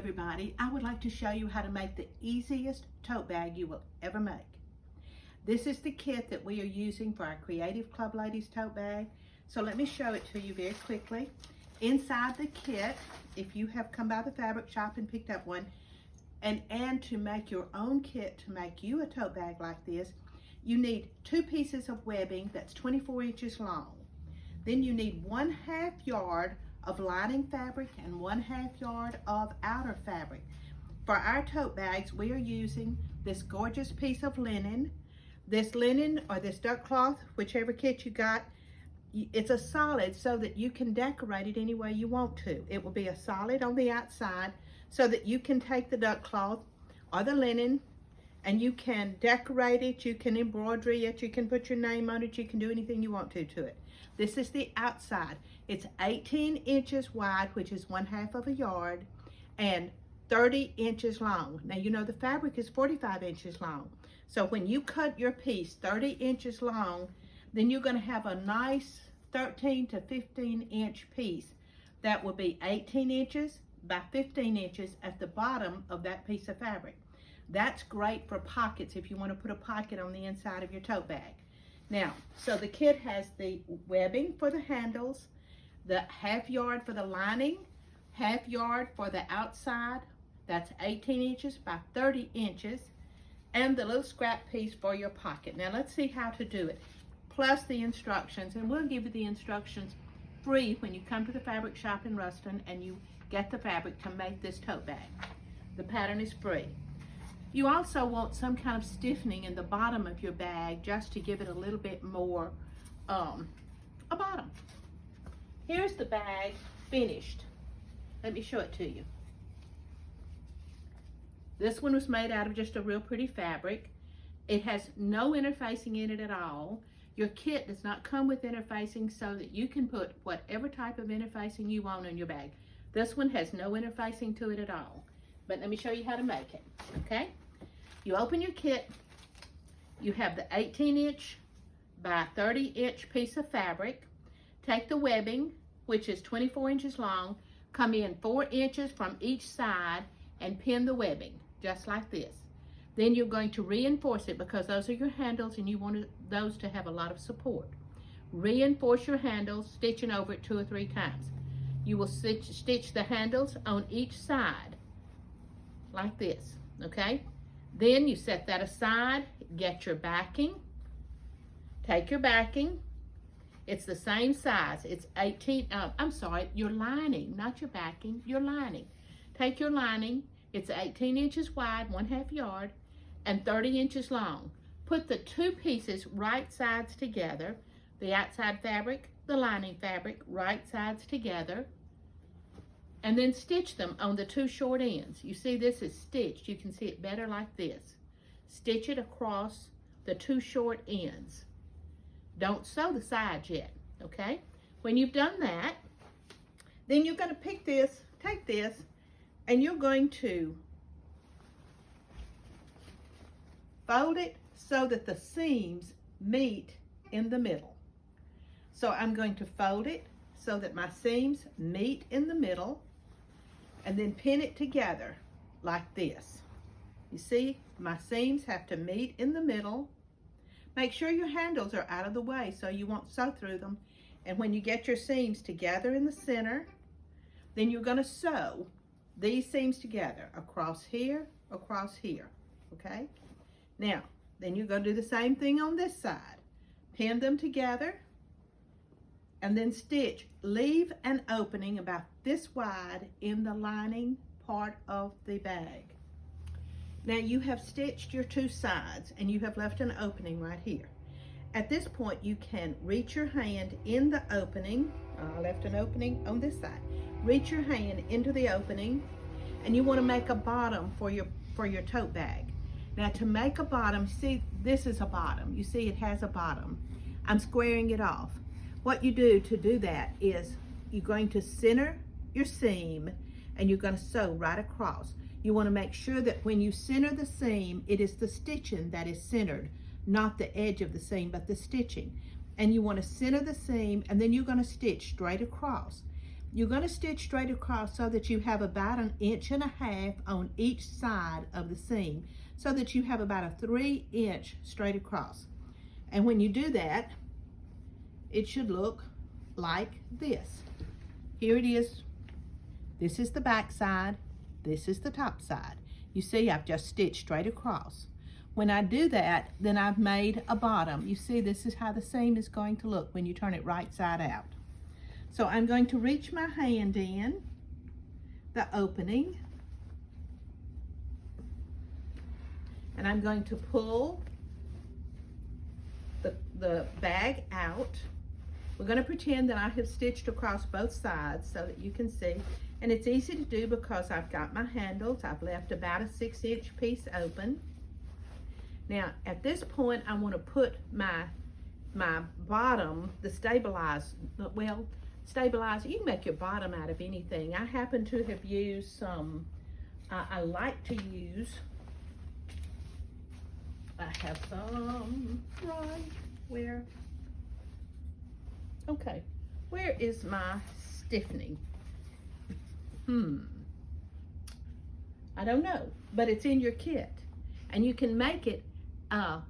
everybody. I would like to show you how to make the easiest tote bag you will ever make. This is the kit that we are using for our Creative Club Ladies tote bag. So let me show it to you very quickly. Inside the kit, if you have come by the fabric shop and picked up one, and to make your own kit to make you a tote bag like this, you need 2 pieces of webbing that's 24 inches long. Then you need 1/2 yard of lining fabric and 1/2 yard of outer fabric. For our tote bags, we are using this gorgeous piece of linen. This linen or this duck cloth, whichever kit you got, it's a solid so that you can decorate it any way you want to. It will be a solid on the outside so that you can take the duck cloth or the linen and you can decorate it, you can embroidery it, you can put your name on it, you can do anything you want to it. This is the outside. It's 18 inches wide, which is 1/2 of a yard, and 30 inches long. Now you know the fabric is 45 inches long. So when you cut your piece 30 inches long, then you're going to have a nice 13 to 15 inch piece that will be 18 inches by 15 inches at the bottom of that piece of fabric. That's great for pockets if you want to put a pocket on the inside of your tote bag. Now, so the kit has the webbing for the handles, the 1/2 yard for the lining, 1/2 yard for the outside, that's 18 inches by 30 inches, and the little scrap piece for your pocket. Now let's see how to do it, plus the instructions, and we'll give you the instructions free when you come to the fabric shop in Ruston and you get the fabric to make this tote bag. The pattern is free. You also want some kind of stiffening in the bottom of your bag just to give it a little bit more a bottom. Here's the bag finished. Let me show it to you. This one was made out of just a real pretty fabric. It has no interfacing in it at all. Your kit does not come with interfacing so that you can put whatever type of interfacing you want in your bag. This one has no interfacing to it at all. But let me show you how to make it, okay? You open your kit, you have the 18 inch by 30 inch piece of fabric. Take the webbing, which is 24 inches long, come in 4 inches from each side and pin the webbing, just like this. Then you're going to reinforce it because those are your handles and you want those to have a lot of support. Reinforce your handles, stitching over it 2 or 3 times. You will stitch the handles on each side, like this, okay? Then you set that aside, get your backing, take your backing. It's the same size. It's 18, your lining, not your backing, your lining. Take your lining, it's 18 inches wide, 1/2 yard, and 30 inches long. Put the 2 pieces right sides together, the outside fabric, the lining fabric, right sides together, and then stitch them on the 2 short ends. You see this is stitched. You can see it better like this. Stitch it across the 2 short ends. Don't sew the sides yet, okay? When you've done that, then you're going to pick this, take this, and you're going to fold it so that the seams meet in the middle. So I'm going to fold it so that my seams meet in the middle, and then pin it together like this. You see, my seams have to meet in the middle. Make sure your handles are out of the way so you won't sew through them. And when you get your seams together in the center, then you're going to sew these seams together across here, okay? Now, then you're going to do the same thing on this side. Pin them together, and then stitch. Leave an opening about this wide in the lining part of the bag. Now you have stitched your 2 sides and you have left an opening right here. At this point you can reach your hand in the opening. I left an opening on this side. Reach your hand into the opening, and you want to make a bottom for your tote bag. Now to make a bottom, see this is a bottom. You see it has a bottom. I'm squaring it off. What you do to do that is you're going to center your seam and you're going to sew right across. You want to make sure that when you center the seam, it is the stitching that is centered, not the edge of the seam, but the stitching. And you want to center the seam, and then you're going to stitch straight across. you're going to stitch straight across so that you have about 1.5 inches on each side of the seam, so that you have about a 3-inch straight across. And when you do that, it should look like this. Here it is. This is the back side. This is the top side. You see, I've just stitched straight across. When I do that, then I've made a bottom. You see, this is how the seam is going to look when you turn it right side out. So I'm going to reach my hand in the opening, and I'm going to pull the bag out. We're going to pretend that I have stitched across both sides so that you can see. And it's easy to do because I've got my handles. I've left about a 6-inch piece open. Now, at this point, I want to put my bottom, the stabilizer, you can make your bottom out of anything. I happen to have used some, I like to use, I have some right where, okay, where is my stiffening? I don't know, but it's in your kit. And you can make it, I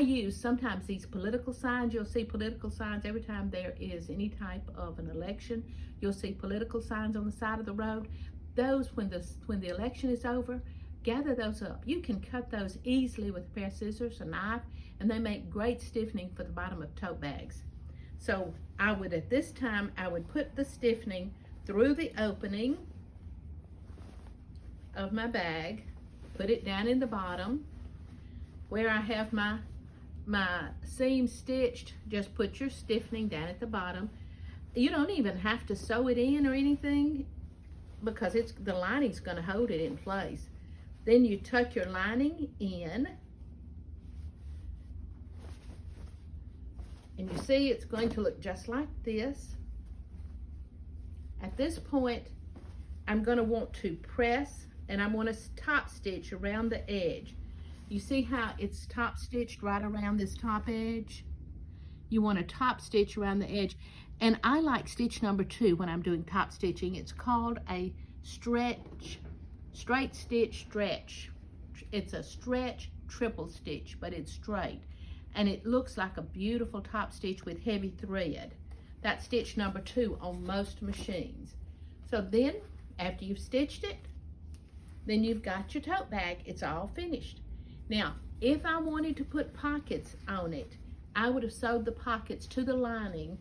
use sometimes these political signs. You'll see political signs every time there is any type of an election. You'll see political signs on the side of the road. Those, when the election is over, gather those up. You can cut those easily with a pair of scissors, a knife, and they make great stiffening for the bottom of tote bags. So I would, at this time, I would put the stiffening through the opening of my bag, put it down in the bottom where I have my seam stitched. Just put your stiffening down at the bottom. You don't even have to sew it in or anything because the lining's going to hold it in place. Then you tuck your lining in, and you see it's going to look just like this. At this point, I'm going to want to press, and I'm going to top stitch around the edge. You see how it's top stitched right around this top edge? You want to top stitch around the edge. And I like stitch number 2 when I'm doing top stitching. It's called a straight stitch stretch. It's a stretch triple stitch, but it's straight. And it looks like a beautiful top stitch with heavy thread. That's stitch number 2 on most machines. So then, after you've stitched it, then you've got your tote bag. It's all finished. Now, if I wanted to put pockets on it, I would have sewed the pockets to the lining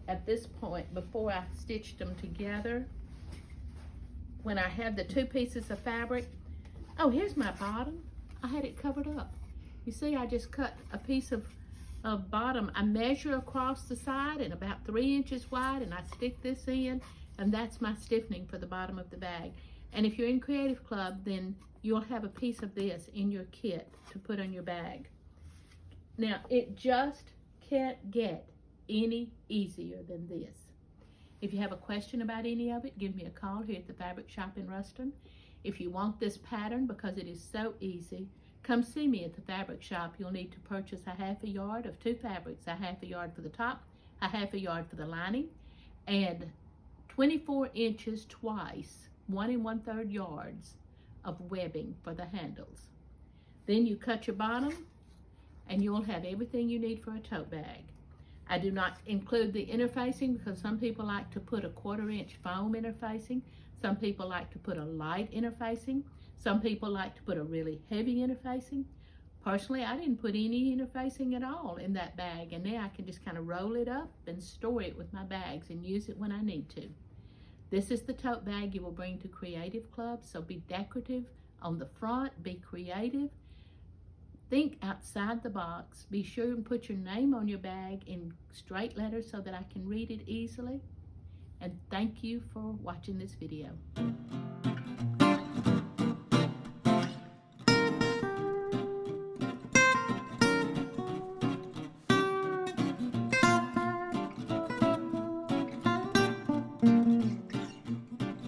at this point before I stitched them together. When I had the 2 pieces of fabric, oh, here's my bottom. I had it covered up. You see, I just cut a piece of bottom. I measure across the side and about 3 inches wide, and I stick this in, and that's my stiffening for the bottom of the bag. And if you're in Creative Club, then you'll have a piece of this in your kit to put on your bag. Now, it just can't get any easier than this. If you have a question about any of it, give me a call here at the fabric shop in Ruston. If you want this pattern, because it is so easy, come see me at the fabric shop. You'll need to purchase a 1/2 yard of 2 fabrics, a 1/2 yard for the top, a 1/2 yard for the lining, and 24 inches twice, 1 1/3 yards of webbing for the handles. Then you cut your bottom, and you'll have everything you need for a tote bag. I do not include the interfacing because some people like to put a 1/4 inch foam interfacing. Some people like to put a light interfacing. Some people like to put a really heavy interfacing. Personally, I didn't put any interfacing at all in that bag, and now I can just kind of roll it up and store it with my bags and use it when I need to. This is the tote bag you will bring to Creative Club, so be decorative on the front, be creative. Think outside the box. Be sure and put your name on your bag in straight letters so that I can read it easily. And thank you for watching this video.